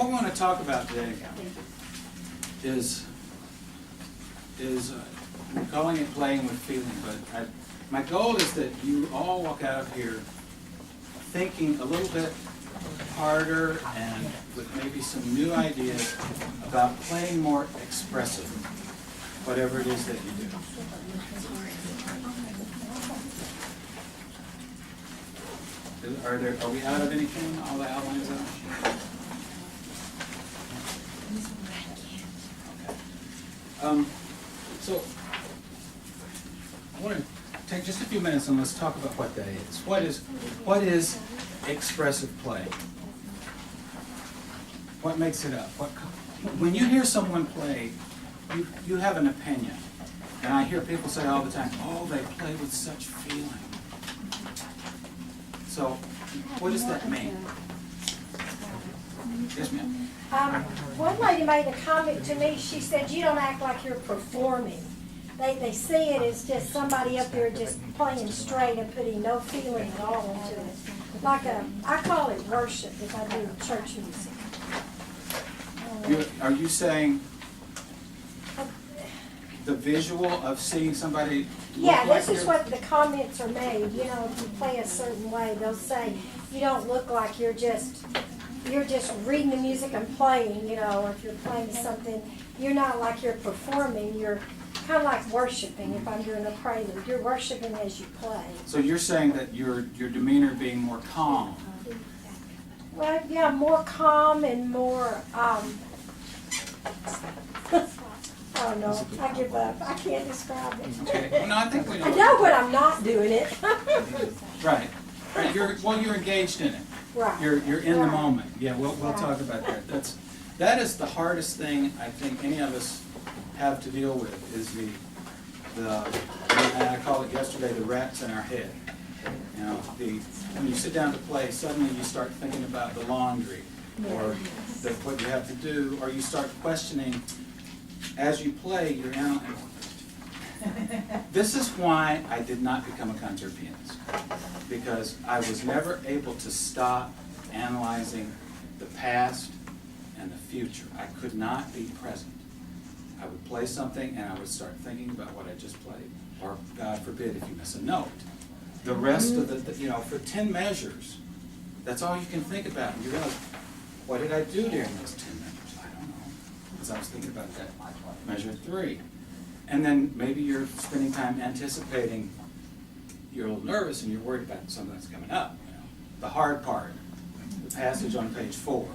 what we want to talk about today is we're calling it playing with feeling, but my goal is that you all walk out of here thinking a little bit harder and with maybe some new ideas about playing more expressive, whatever it is that you do. Are we out of anything? All the outlines out? Okay. So I want to take just a few minutes and let's talk about what that is. What is expressive play? What makes it up? When you hear someone play, you have an opinion. And I hear people say all the time, oh, they play with such feeling. So, what does that mean? Yes, ma'am. One lady made a comment to me. She said, you don't act like you're performing. They see it as just somebody up there just playing straight and putting no feeling at all into it. Like I call it worship if I do church music. Are you saying the visual of seeing somebody Yeah, look this like is what the comments are made. You know, if you play a certain way, they'll say you don't look like you're just reading the music and playing. You know, or if you're playing something, you're not like you're performing. You're kind of like worshiping. If I'm doing a prelude, you're worshiping as you play. So you're saying that your demeanor being more calm. Well, yeah, more calm and more. Oh no, I give up. I can't describe it. Okay. Well, no, I think we know. I know what I'm not doing it. Right. Right. You're engaged in it. Right. You're in the Right. moment. Yeah, we'll talk about that. That is the hardest thing I think any of us have to deal with is the and I called it yesterday the rats in our head. You know, when you sit down to play, suddenly you start thinking about the laundry or what you have to do, or you start questioning as you play your analysis. This is why I did not become a concert pianist, because I was never able to stop analyzing the past and the future. I could not be present. I would play something and I would start thinking about what I just played, or God forbid if you miss a note. The rest of for 10 measures, that's all you can think about. And you realize, what did I do during those 10 measures? I don't know, because I was thinking about that measure 3. And then maybe you're spending time anticipating, you're a little nervous and you're worried about something that's coming up. You know, the hard part, the passage on page 4.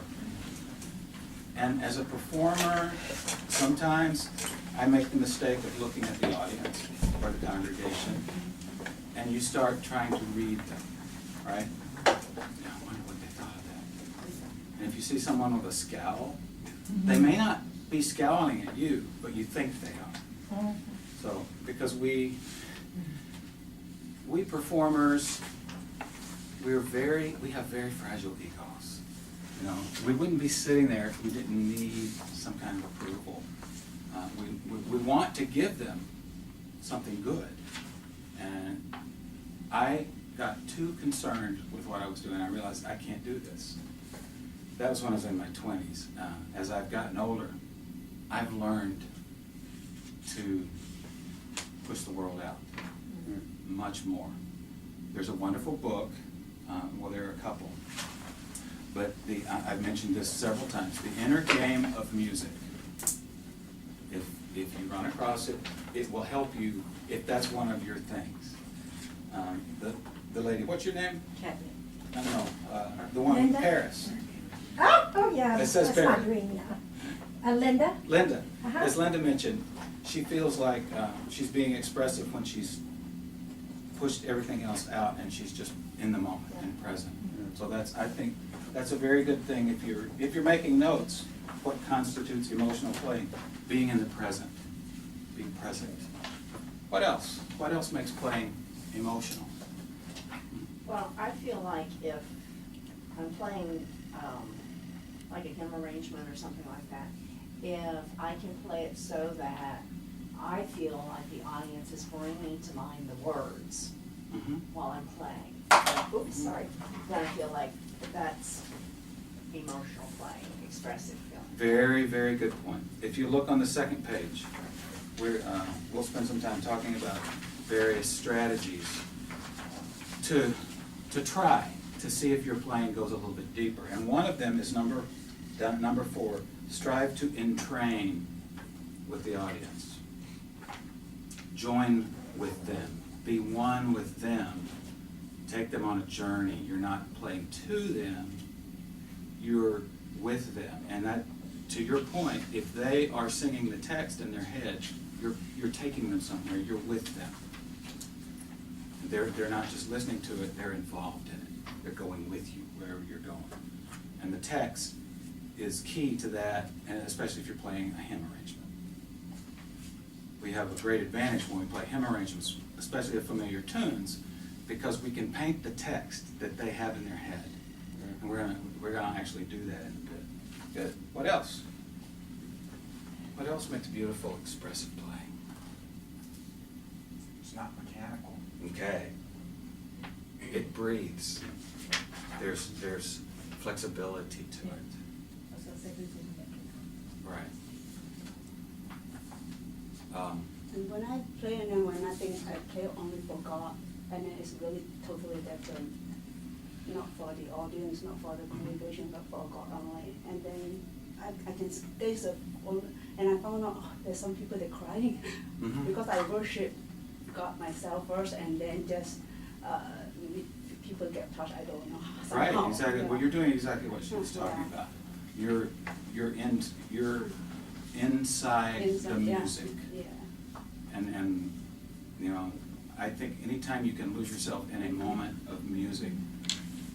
And as a performer, sometimes I make the mistake of looking at the audience or the congregation, and you start trying to read them, right? I wonder what they thought of that. And if you see someone with a scowl, they may not be scowling at you, but you think they are. So, because we performers, we have very fragile egos. You know, we wouldn't be sitting there if we didn't need some kind of approval. We want to give them something good. And I got too concerned with what I was doing. I realized I can't do this. That was when I was in my 20s. As I've gotten older, I've learned to push the world out much more. There's a wonderful book, well, there are a couple, but I've mentioned this several times, The Inner Game of Music. If you run across it, it will help you if that's one of your things. The lady, what's your name? Kathy. I don't know, the one Linda? in Paris. Oh yeah. It says that's my Barry. dream, yeah. Linda? Linda. Uh-huh. As Linda mentioned, she feels like she's being expressive when she's pushed everything else out and she's just in the moment and present. So I think that's a very good thing if you're making notes. What constitutes emotional playing? Being in the present, being present. What else? What else makes playing emotional? Well, I feel like if I'm playing like a hymn arrangement or something like that, if I can play it so that I feel like the audience is bringing to mind the words while I'm playing. Like, oops, sorry. Then I feel like that's emotional playing, expressive feeling. Very, very good point. If you look on the second page, we'll spend some time talking about various strategies to try to see if your playing goes a little bit deeper. And one of them is number 4, strive to entrain with the audience. Join with them. Be one with them. Take them on a journey. You're not playing to them, you're with them. And that, to your point, if they are singing the text in their head, you're taking them somewhere, you're with them. They're not just listening to it, they're involved in it. They're going with you wherever you're going. And the text is key to that, and especially if you're playing a hymn arrangement. We have a great advantage when we play hymn arrangements, especially of familiar tunes, because we can paint the text that they have in their head. And we're gonna actually do that in a bit. Good. What else? What else makes beautiful expressive play? It's not mechanical. Okay. It breathes. There's flexibility to it. Right. And when I play, and then when I think I play only for God, and then it's really totally different. Not for the audience, not for the congregation, but for God only. And then I can, and I found out there's some people that crying because I worship God myself first, and then just people get touched. I don't know. Right, somehow, exactly. yeah. Well, you're doing exactly what she was talking Yeah. about. You're inside the yeah. music. Yeah. And you know, I think anytime you can lose yourself in a moment of music,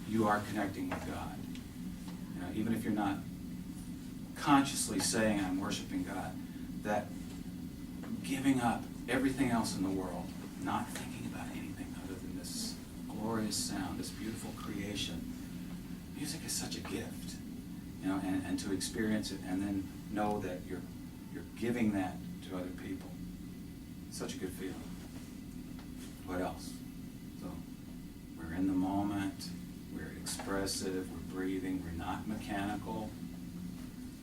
you are connecting with God. You know, even if you're not consciously saying I'm worshiping God, that giving up everything else in the world, not thinking about anything other than this glorious sound, this beautiful creation. Music is such a gift, you know, and to experience it and then know that you're giving that to other people. Such a good feeling. What else? So we're in the moment, we're expressive, we're breathing, we're not mechanical,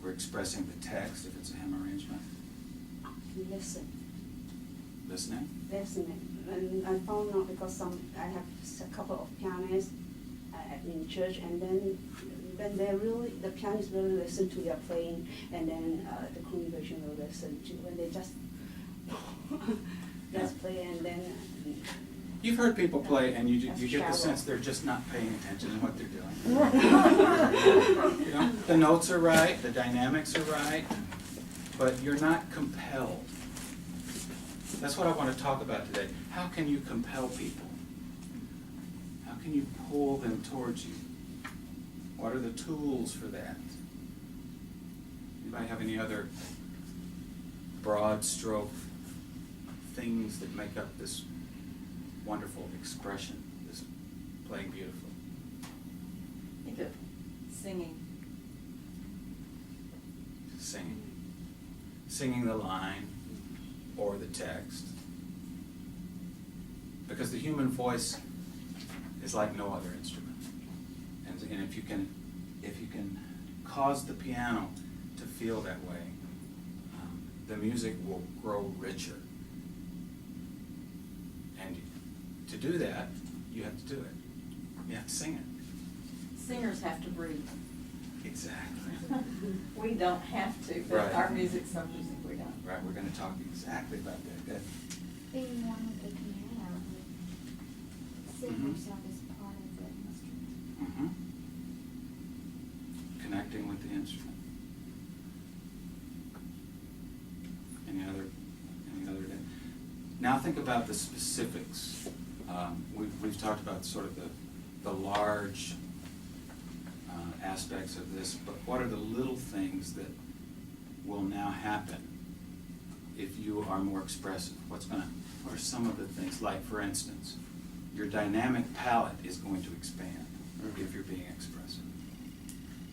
we're expressing the text if it's a hymn arrangement. Listen. Listening? Listening. And I found out because I have a couple of pianists in church, and then when the pianists really listen to their playing, and then the congregation will listen to when they just play, and then. You've heard people play and you That's get the shallow. sense they're just not paying attention to what they're doing. You know, the notes are right, the dynamics are right, but you're not compelled. That's what I want to talk about today. How can you compel people? How can you pull them towards you? What are the tools for that? Anybody have any other broad stroke things that make up this wonderful expression, this playing beautifully? Think of singing. Singing the line or the text. Because the human voice is like no other instrument. And if you can cause the piano to feel that way, the music will grow richer. And to do that, you have to do it. You have to sing it. Singers have to breathe. Exactly. We don't have to, but Right. our music, some music we don't. Right, we're going to talk exactly about that. Good. Being one with the piano, singers have as part of the instrument. Mm-hmm. Connecting with the instrument. Any other? Now think about the specifics. We've talked about sort of the large aspects of this, but what are the little things that will now happen if you are more expressive? What are some of the things? Like, for instance, your dynamic palette is going to expand if you're being expressive.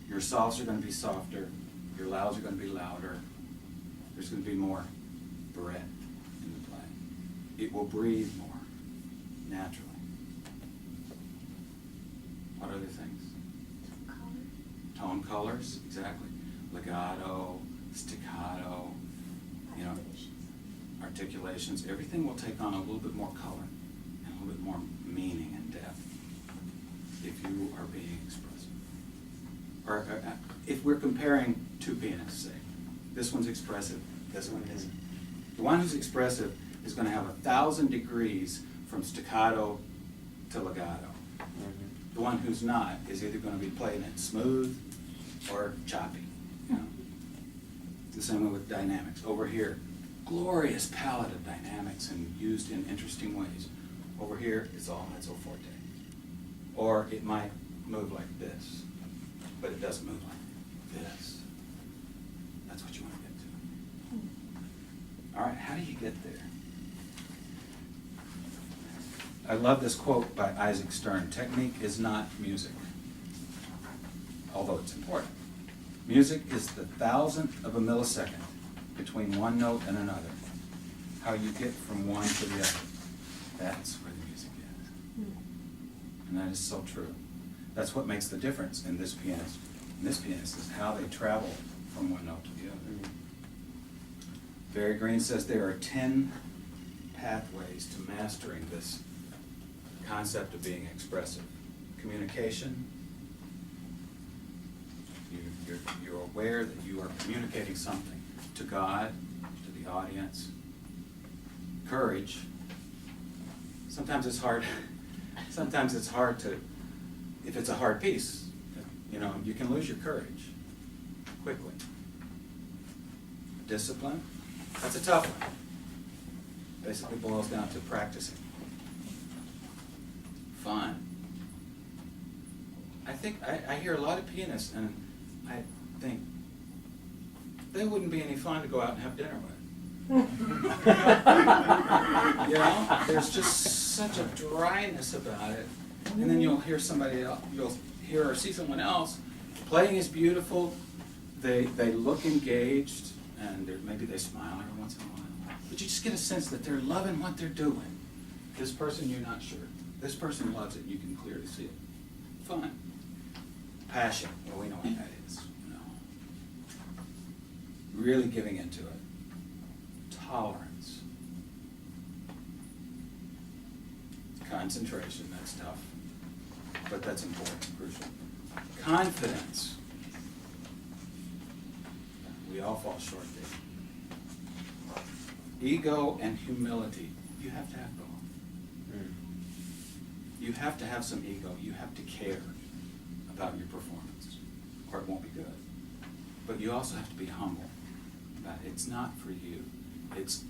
Your softs are going to be softer, your louds are going to be louder, there's going to be more breath in the play. It will breathe more naturally. What other things? Color. own colors, exactly. Legato, staccato, you know, articulations. Everything will take on a little bit more color and a little bit more meaning and depth if you are being expressive. Or if we're comparing two pianists, say, this one's expressive, this one isn't. The one who's expressive is going to have 1,000 degrees from staccato to legato. The one who's not is either going to be playing it smooth or choppy. You know? The same way with dynamics. Over here, glorious palette of dynamics and used in interesting ways. Over here, it's all mezzo forte. Or it might move like this, but it doesn't move like this. That's what you want to get to. All right, how do you get there? I love this quote by Isaac Stern. Technique is not music, although it's important. Music is the thousandth of a millisecond between one note and another. How you get from one to the other. That's where the music is. And that is so true. That's what makes the difference in this pianist. And this pianist is how they travel from one note to the other. Barry Green says there are 10 pathways to mastering this concept of being expressive. Communication. You're aware that you are communicating something to God, to the audience. Courage. Sometimes it's hard. Sometimes it's hard to, if it's a hard piece, you know, you can lose your courage quickly. Discipline. That's a tough one. Basically boils down to practicing. Fun. I think I hear a lot of pianists, and I think they wouldn't be any fun to go out and have dinner with. You know, there's just such a dryness about it, and then you'll hear somebody else, you'll hear or see someone else playing is beautiful. They look engaged, and maybe they smile every once in a while, but you just get a sense that they're loving what they're doing. This person, you're not sure. This person loves it, you can clearly see it. Fun. Passion, well, we know what that is. You know. Really giving into it. Tolerance. Concentration, that's tough, but that's important, crucial. Confidence. We all fall short there. Ego and humility. You have to have both. You have to have some ego. You have to care about your performance, or it won't be good. But you also have to be humble about it. It's not for you. It's,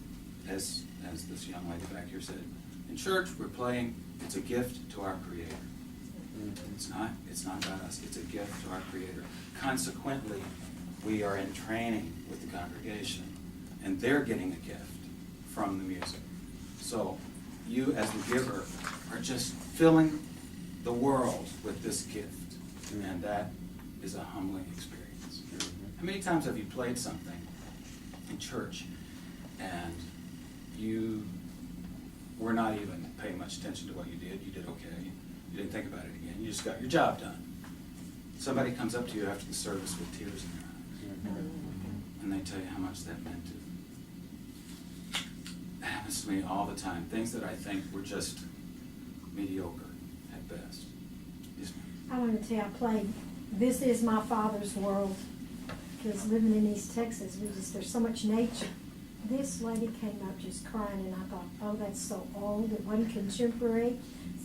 as this young lady back here said, in church we're playing, it's a gift to our Creator. It's not about us. It's a gift to our Creator. Consequently, we are in training with the congregation, and they're getting a gift from the music. So you, as the giver, are just filling the world with this gift, and that is a humbling experience. How many times have you played something in church and you were not even paying much attention to what you did? You did okay. You didn't think about it again. You just got your job done. Somebody comes up to you after the service with tears in their eyes, and they tell you how much that meant to them. It happens to me all the time. Things that I think were just mediocre at best. Yes, ma'am. I wanted to tell you, I played This Is My Father's World, because living in East Texas, there's so much nature. This lady came up just crying, and I thought, oh, that's so old. It wasn't contemporary.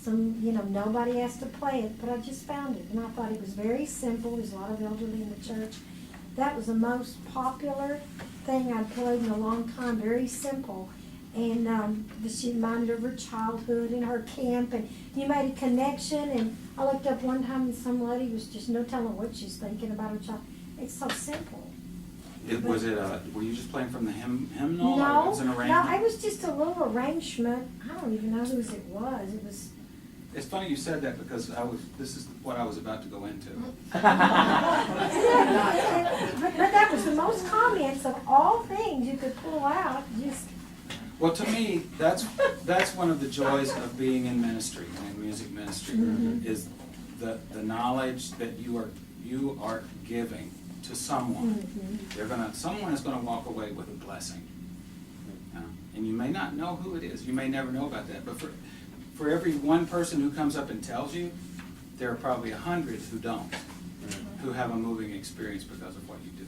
Nobody has to play it, but I just found it, and I thought it was very simple. There's a lot of elderly in the church. That was the most popular thing I'd played in a long time, very simple. And she reminded her of her childhood and her camp, and you made a connection. And I looked up one time, and some lady was just no telling what she's thinking about her child. It's so simple. Were you just playing from the hymnal? No, or was it an arrangement? no, it was just a little arrangement. I don't even know whose it was. It was. It's funny you said that, because this is what I was about to go into. But that was the most comments of all things you could pull out. Just. Well, to me, that's one of the joys of being in ministry, in music ministry, is the knowledge that you are you are giving to someone. Someone is gonna walk away with a blessing. And you may not know who it is, you may never know about that, but for every one person who comes up and tells you, there are probably 100 who don't, who have a moving experience because of what you do.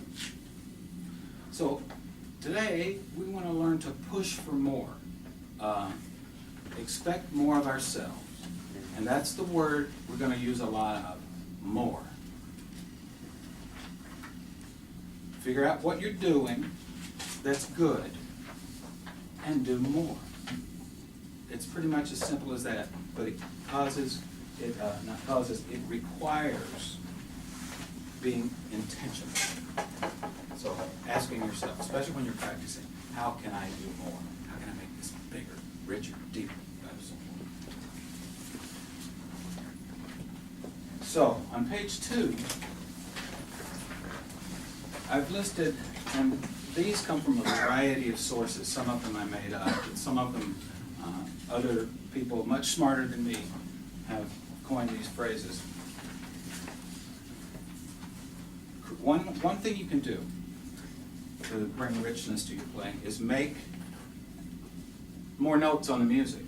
So today, we want to learn to push for more. Expect more of ourselves. And that's the word we're going to use a lot of, more. Figure out what you're doing that's good and do more. It's pretty much as simple as that, but it requires being intentional. So asking yourself, especially when you're practicing, how can I do more? How can I make this bigger, richer, deeper? So on page 2, I've listed, and these come from a variety of sources. Some of them I made up, and some of them other people much smarter than me have coined these phrases. One thing you can do to bring richness to your playing is make more notes on the music.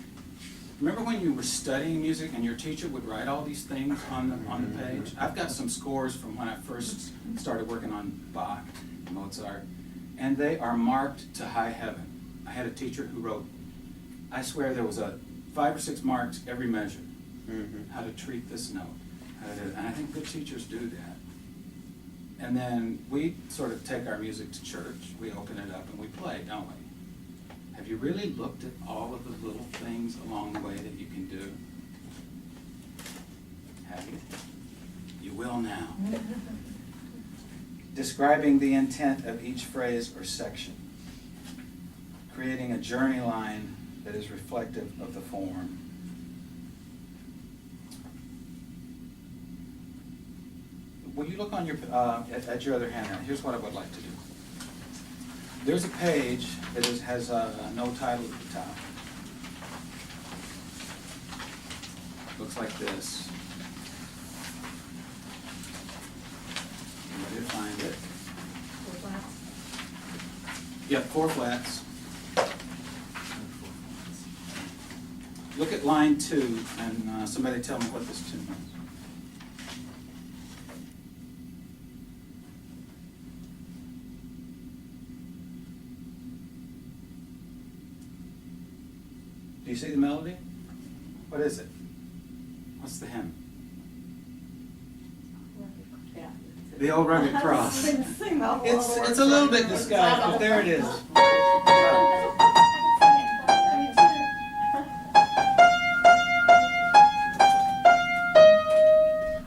Remember when you were studying music and your teacher would write all these things on the page? I've got some scores from when I first started working on Bach, Mozart, and they are marked to high heaven. I had a teacher who wrote, I swear there was 5 or 6 marks every measure. How to treat this note. And I think good teachers do that. And then we sort of take our music to church, we open it up and we play, don't we? Have you really looked at all of the little things along the way that you can do? Have you? You will now. Describing the intent of each phrase or section. Creating a journey line that is reflective of the form. Will you look on your at your other handout? Here's what I would like to do. There's a page that has no title at the top. Looks like this. Ready to find it? 4 flats? Yep, 4 flats. Look at line 2, and somebody tell me what this tune is. Do you see the melody? What is it? What's the hymn? Yeah. The Old Rugged Cross. Sing the whole It's a little bit disguised, but there it is.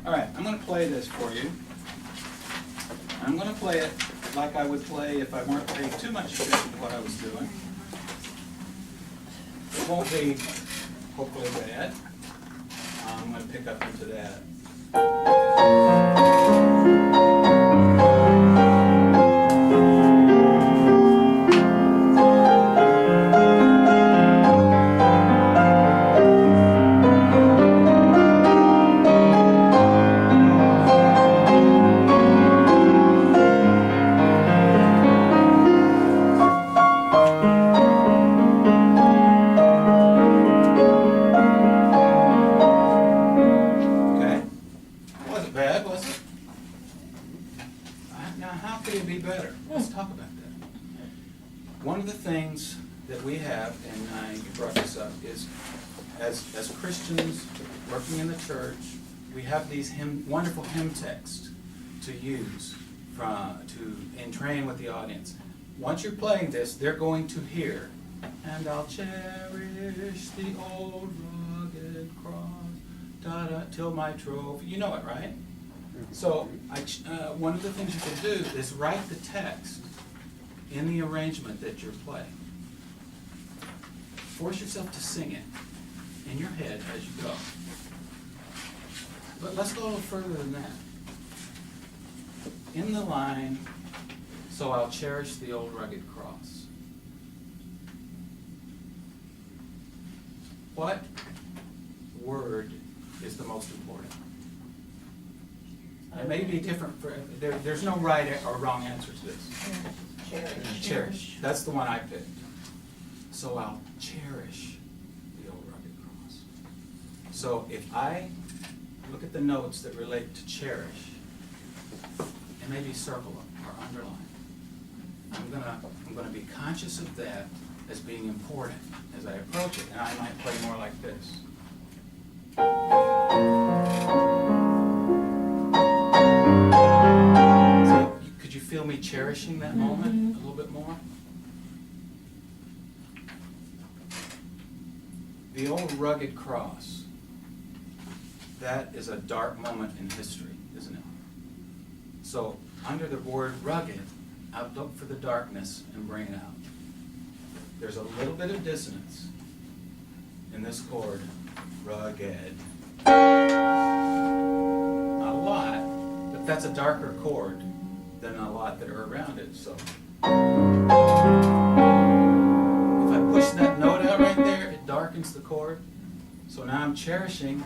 All right, I'm going to play this for you. I'm going to play it like I would play if I weren't paying too much attention to what I was doing. It won't be hopefully bad. I'm going to pick up into that. One of the things that we have, and you brought this up, is as Christians working in the church, we have these wonderful hymn texts to use in training with the audience. Once you're playing this, they're going to hear, and I'll cherish the old rugged cross, till my trophy. You know it, right? So one of the things you can do is write the text in the arrangement that you're playing. Force yourself to sing it in your head as you go. But let's go a little further than that. In the line, so I'll cherish the old rugged cross. What word is the most important? It may be different for, there's no right or wrong answer to this. Cherish. That's the one I picked. So I'll cherish the old rugged cross. So if I look at the notes that relate to cherish, and maybe circle them or underline, I'm gonna be conscious of that as being important as I approach it, and I might play more like this. So, could you feel me cherishing that moment a little bit more? The old rugged cross, that is a dark moment in history, isn't it? So, under the word rugged, I'll look for the darkness and bring it out. There's a little bit of dissonance in this chord, rugged. Not a lot, but that's a darker chord than a lot that are around it, so. If I push that note out right there, it darkens the chord. So now I'm cherishing.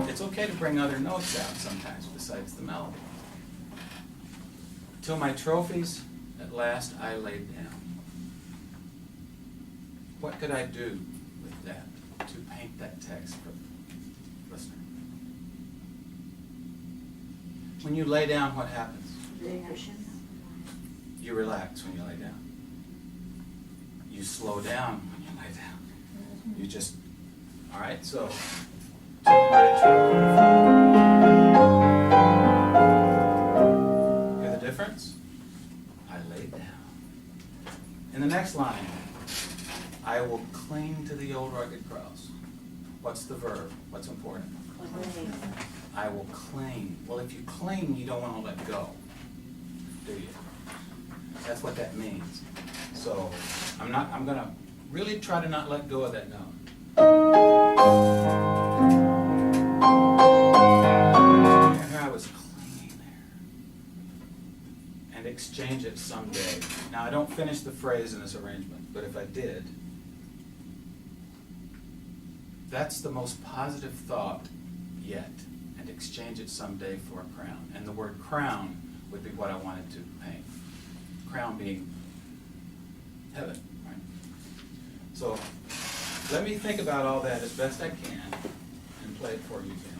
It's okay to bring other notes out sometimes besides the melody. Till my trophies, at last I laid down. What could I do with that to paint that text for the listener? When you lay down, what happens? You relax when you lay down. You slow down when you lay down. You just, all right, so, hear the difference? I lay down. In the next line, I will cling to the old rugged cross. What's the verb? What's important? I will cling. Well, if you cling, you don't want to let go, do you? That's what that means. So I'm going to really try to not let go of that note. And here I was clinging there. And exchange it someday. Now I don't finish the phrase in this arrangement, but if I did, that's the most positive thought yet. And exchange it someday for a crown. And the word crown would be what I wanted to paint. Crown being heaven, right? So let me think about all that as best I can and play it for you again.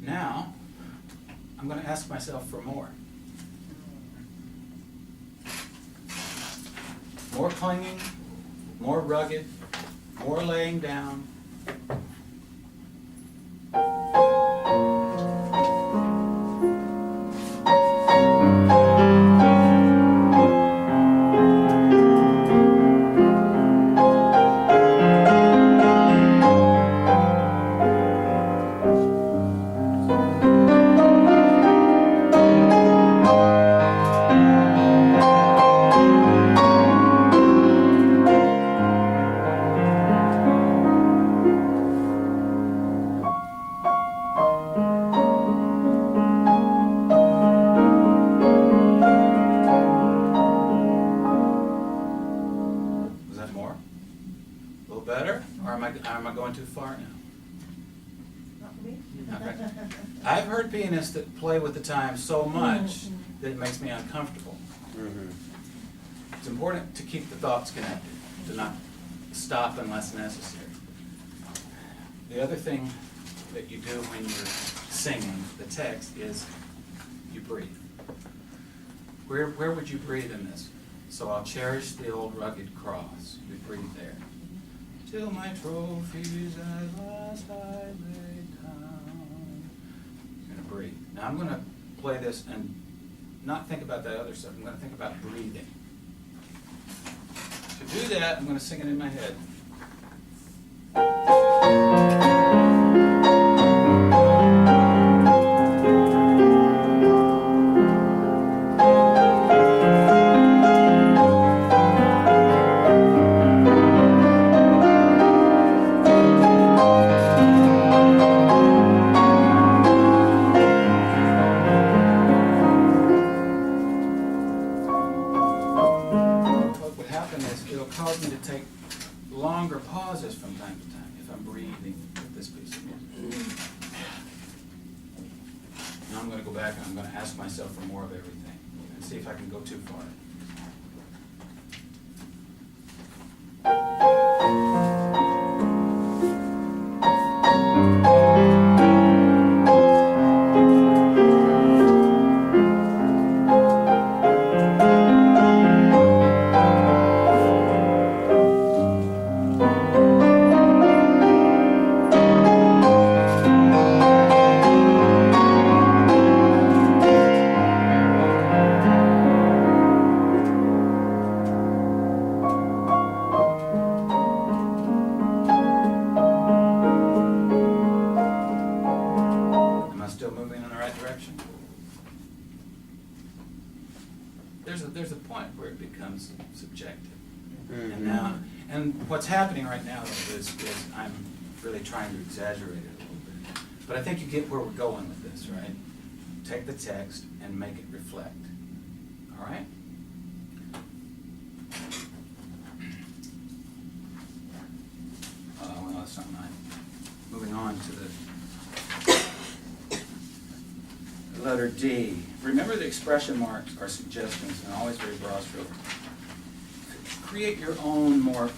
Now, I'm going to ask myself for more. More clinging, more rugged, more laying down. Better, or am I going too far now? Not for me. Okay. I've heard pianists that play with the time so much that it makes me uncomfortable. It's important to keep the thoughts connected, to not stop unless necessary. The other thing that you do when you're singing the text is you breathe. Where would you breathe in this? So I'll cherish the old rugged cross. You breathe there. Till my trophies at last I lay down. I'm going to play this and not think about that other stuff. I'm going to think about breathing. To do that, I'm going to sing it in my head. What would happen is it'll cause me to take longer pauses from time to time if I'm breathing with this piece of music. Now I'm going to go back and I'm going to ask myself for more of everything and see if I can go too far. Am I still moving in the right direction? There's a point where it becomes subjective. And what's happening right now is I'm really trying to exaggerate it a little bit. But I think you get where we're going with this, right? Take the text and make it reflect. All right? Well, that's not mine. Moving on to the letter D. Remember, the expression marks are suggestions and always very broad stroke. Create your own more,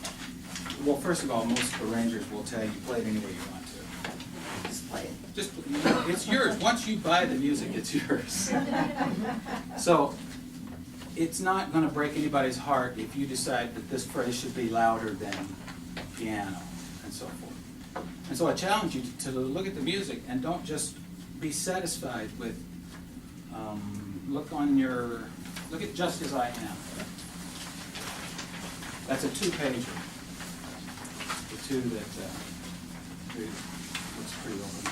well, first of all, most arrangers will tell you play it any way you want to. Just play it. Just, it's yours. Once you buy the music, it's yours. So, it's not going to break anybody's heart if you decide that this phrase should be louder than piano and so forth. And so I challenge you to look at the music and don't just be satisfied with, look at Just As I Am. That's a two-pager. The two that looks pretty open.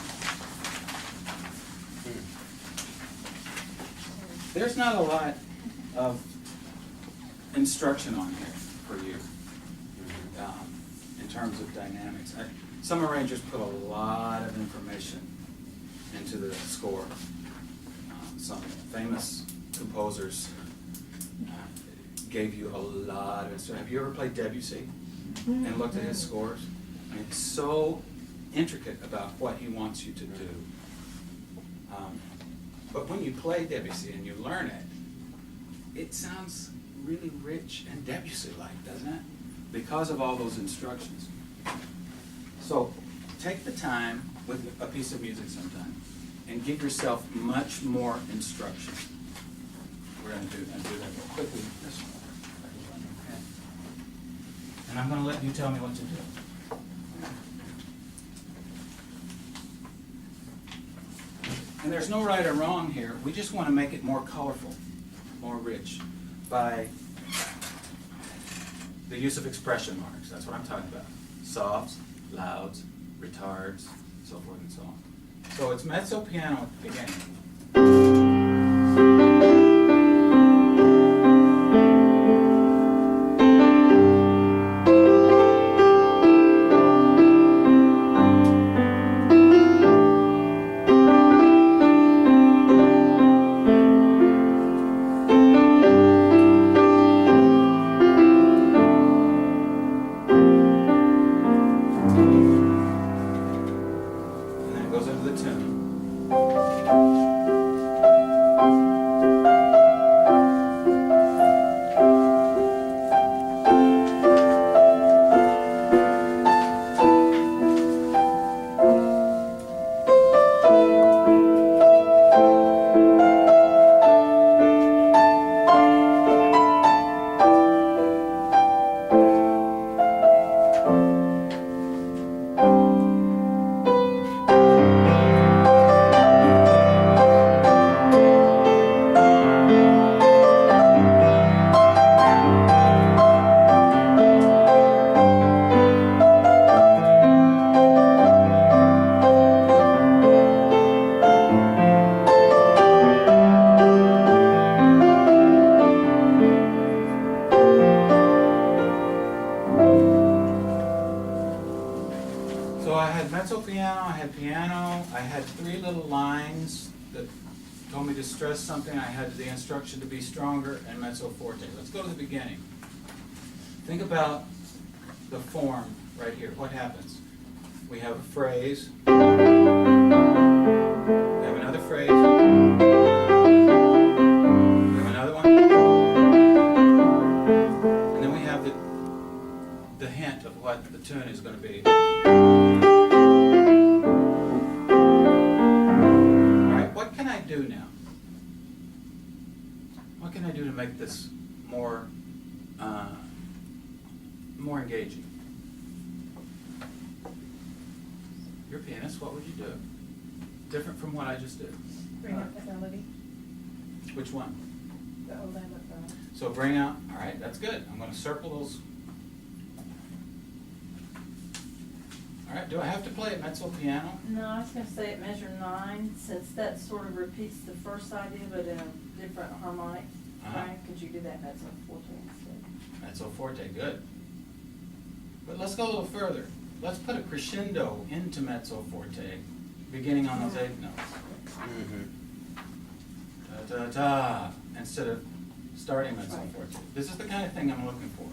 There's not a lot of instruction on here for you in terms of dynamics. Some arrangers put a lot of information into the score. Some famous composers gave you a lot of instruction. Have you ever played Debussy and looked at his scores? I mean, it's so intricate about what he wants you to do. But when you play Debussy and you learn it, it sounds really rich and Debussy-like, doesn't it? Because of all those instructions. So take the time with a piece of music sometime and give yourself much more instruction. We're going to do that real quickly. This one. Okay. And I'm going to let you tell me what to do. And there's no right or wrong here. We just want to make it more colorful, more rich, by the use of expression marks. That's what I'm talking about. Softs, louds, retards, so forth and so on. So it's mezzo piano at the beginning. And then it goes into the tune. piano, I had 3 little lines that told me to stress something. I had the instruction to be stronger, and mezzo forte. Let's go to the beginning. Think about the form right here. What happens? We have a phrase. We have another phrase. We have another one. And then we have the hint of what the tune is going to be. Alright, what can I do now? What can I do to make this more engaging? You're a pianist, what would you do? Different from what I just did. Bring up the melody, Which one? the old and the. So bring out, all right, that's good. I'm going to circle those. All right, do I have to play a mezzo piano? No, I was gonna say at measure 9, since that sort of repeats the first idea, but in a different harmonic. Frank, could you do that mezzo forte instead? Mezzo forte, good. But let's go a little further. Let's put a crescendo into mezzo forte, beginning on those 8 notes. Da da da, instead of starting mezzo forte. This is the kind of thing I'm looking for.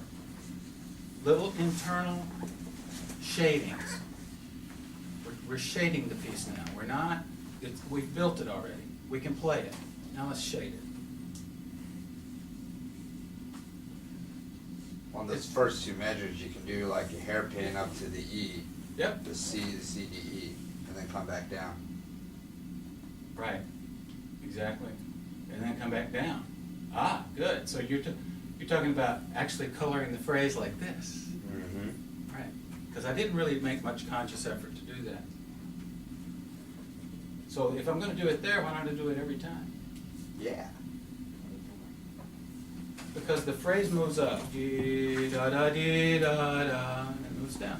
Little internal shadings. We're shading the piece now. We're not, we've built it already. We can play it. Now let's shade it. On those first 2 measures, you can do like a hairpin up to the E, Yep. the C, the C, D, E, and then come back down. Right. Exactly. And then come back down. Ah, good. So you're talking about actually coloring the phrase like this. Mm-hmm. Right. Because I didn't really make much conscious effort to do that. So if I'm going to do it there, why don't I do it every time? Yeah. Because the phrase moves up. Dee da da dee da da, and it moves down.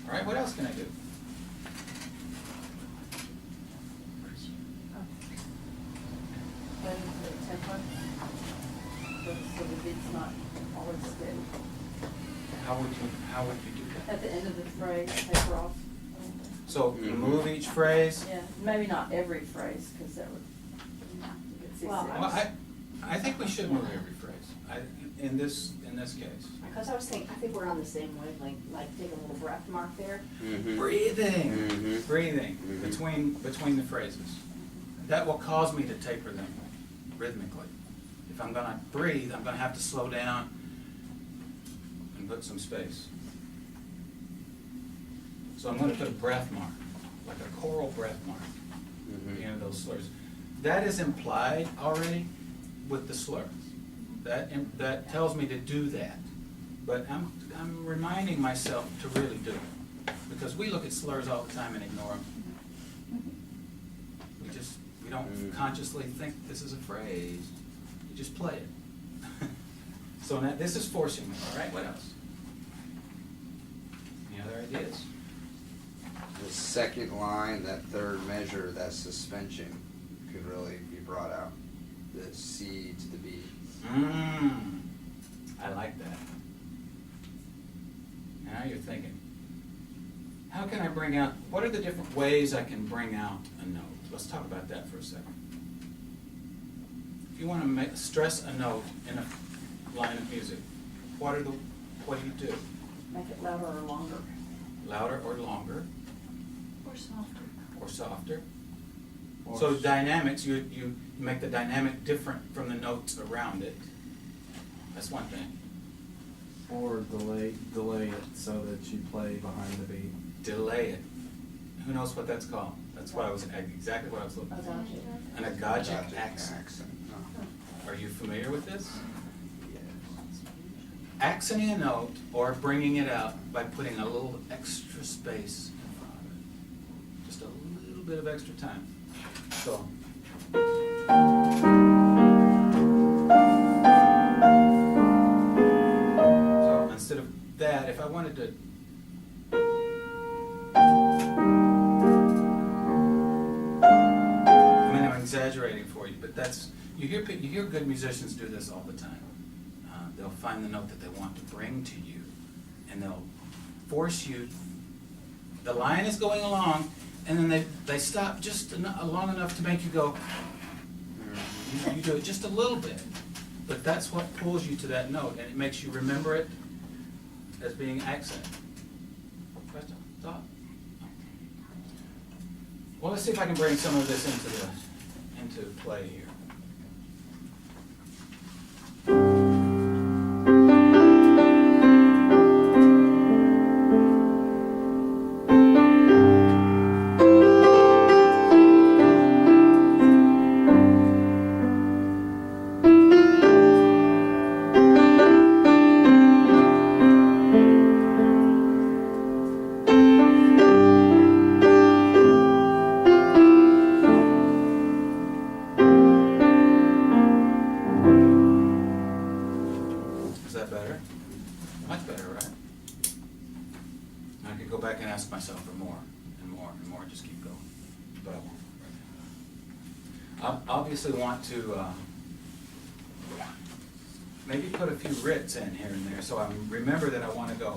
All right, what else can I do? Playing the tempo, so the beat's not always steady. How would you do that? At the end of the phrase, taper off. So you move each phrase. Yeah, maybe not every phrase, because that would get too Well, serious. Well, I think we should move every phrase. In this case. Because I think we're on the same wavelength, like take a little breath mark there. Mm-hmm. Breathing. Mhm. Breathing Mhm. between the phrases. That will cause me to taper them rhythmically. If I'm going to breathe, I'm going to have to slow down and put some space. So I'm going to put a breath mark, like a choral breath mark, at the end of those slurs. That is implied already with the slurs. That tells me to do that. But I'm reminding myself to really do it. Because we look at slurs all the time and ignore them. We don't consciously think this is a phrase. You just play it. So now this is forcing me, all right? What else? Any other ideas? The second line, that third measure, that suspension could really be brought out. The C to the B. I like that. Now you're thinking, how can I bring out, what are the different ways I can bring out a note? Let's talk about that for a second. If you want to stress a note in a line of music, what do you do? Make it louder or longer. Louder or longer? Or softer. Or softer? So dynamics, you make the dynamic different from the notes around it. That's one thing. Or delay it so that you play behind the beat. Delay it. Who knows what that's called? That's what exactly what I was looking for. Adagio. An agogic Agogic accent. No. Are you familiar with this? Yes. Accenting a note or bringing it out by putting a little extra space in front of it. Just a little bit of extra time. So. So instead of that, if I wanted to. I mean, I'm exaggerating for you, but that's, you hear good musicians do this all the time. They'll find the note that they want to bring to you, and they'll force you the line is going along, and then they stop just long enough to make you go, you do it just a little bit. But that's what pulls you to that note, and it makes you remember it as being accent. Question? Thought? Well, let's see if I can bring some of this into play here. Is that better? Much better, right? I could go back and ask myself for more and more and more, just keep going. But I won't right now. I obviously want to maybe put a few writs in here and there, so I remember that I want to go.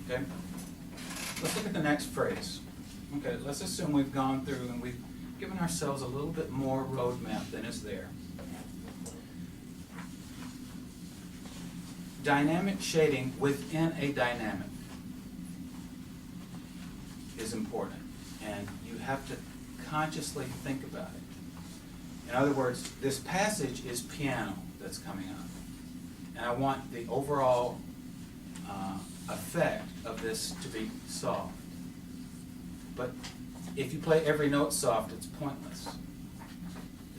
Okay? Let's look at the next phrase. Okay, let's assume we've gone through and we've given ourselves a little bit more roadmap than is there. Dynamic shading within a dynamic is important, and you have to consciously think about it. In other words, this passage is piano that's coming up, and I want the overall effect of this to be soft. But if you play every note soft, it's pointless.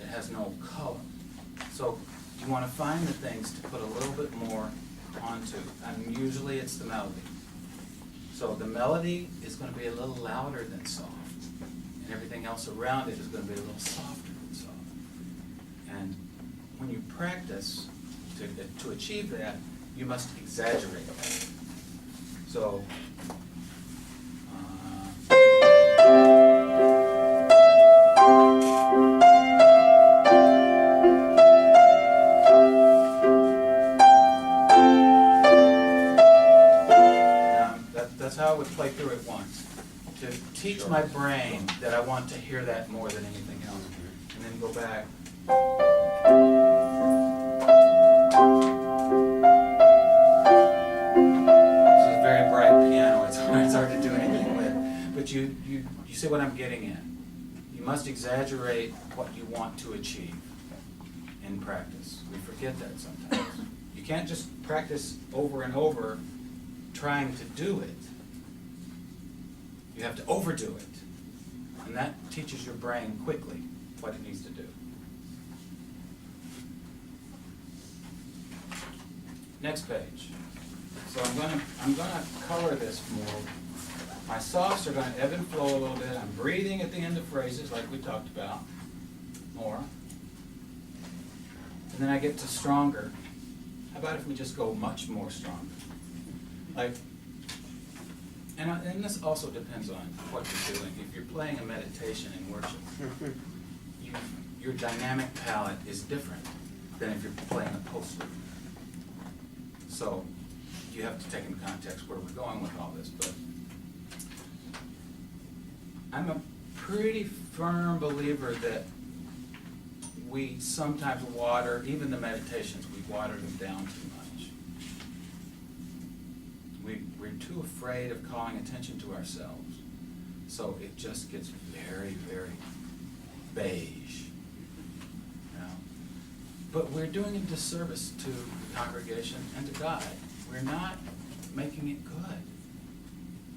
It has no color. So you want to find the things to put a little bit more onto, and usually it's the melody. So the melody is going to be a little louder than soft, and everything else around it is going to be a little softer than soft. And when you practice to achieve that, you must exaggerate that. So that's how I would play through it once, to teach my brain that I want to hear that more than anything else, and then go back. This is a very bright piano. It's hard to do anything with, but you see what I'm getting at. You must exaggerate what you want to achieve in practice. We forget that sometimes. You can't just practice over and over trying to do it. You have to overdo it. And that teaches your brain quickly what it needs to do. Next page. So I'm gonna color this more. My softs are gonna ebb and flow a little bit. I'm breathing at the end of phrases like we talked about more. And then I get to stronger. How about if we just go much more stronger? Like, and this also depends on what you're doing. If you're playing a meditation in worship, your dynamic palette is different than if you're playing a postlude. So you have to take into context where we're going with all this. But I'm a pretty firm believer that we sometimes water, even the meditations, we water them down too much. We're too afraid of calling attention to ourselves. So it just gets very, very beige. You know? But we're doing a disservice to the congregation and to God. We're not making it good.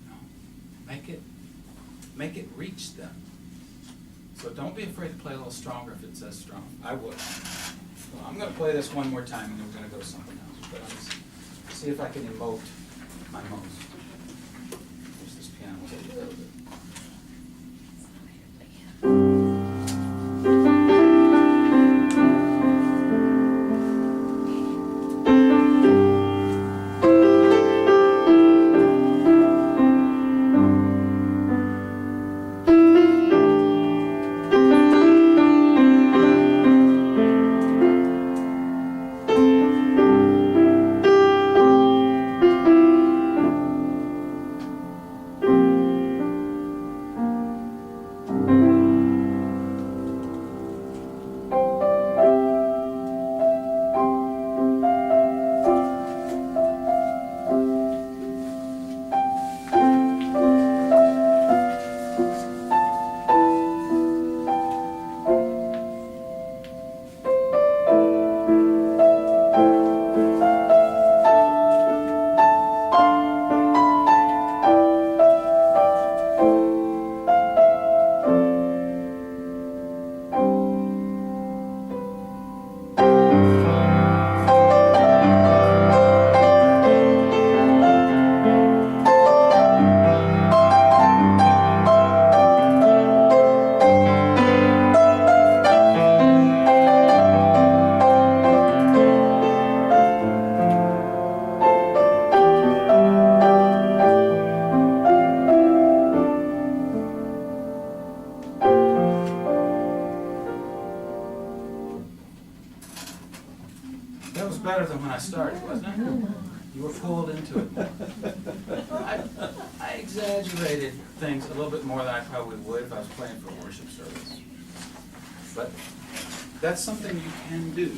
You know? Make it reach them. So don't be afraid to play a little stronger if it says strong. I would. Well, I'm going to play this one more time and then we're going to go something else. But I'll see if I can emote my most. Use this piano a little bit. than when I started, wasn't it? You were pulled into it more. I exaggerated things a little bit more than I probably would if I was playing for worship service. But that's something you can do.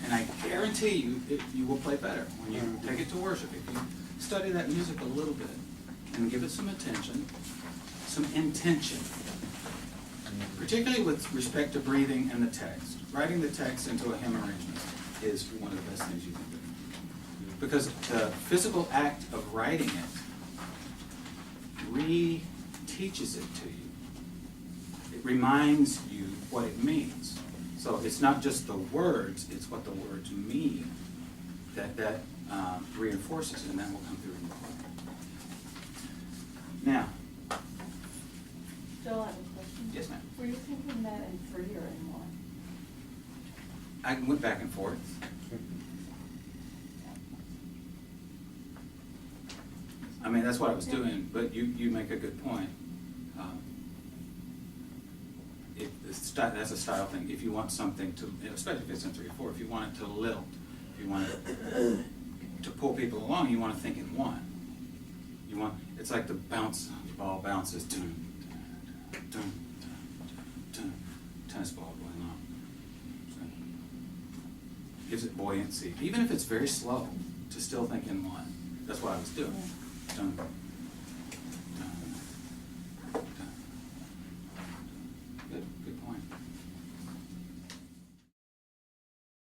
And I guarantee you, you will play better when you take it to worship. If you study that music a little bit and give it some attention, some intention, particularly with respect to breathing and the text. Writing the text into a hymn arrangement is one of the best things you can do. Because the physical act of writing it re-teaches it to you. It reminds you what it means. So it's not just the words, it's what the words mean that reinforces it, and that will come through in the play. Now, Joel, I have a question. yes, ma'am. Were you thinking that in 3 or in 1? I went back and forth. I mean, that's what I was doing, but you make a good point. That's a style thing. If you want something to, especially if it's in 3 or 4, if you want it to lilt, if you want it to pull people along, you want to think in 1. You want, it's like the ball bounces, dun, dun, dun, dun, dun, tennis ball going on. So, gives it buoyancy, even if it's very slow, to still think in 1. That's what I was doing. Dun,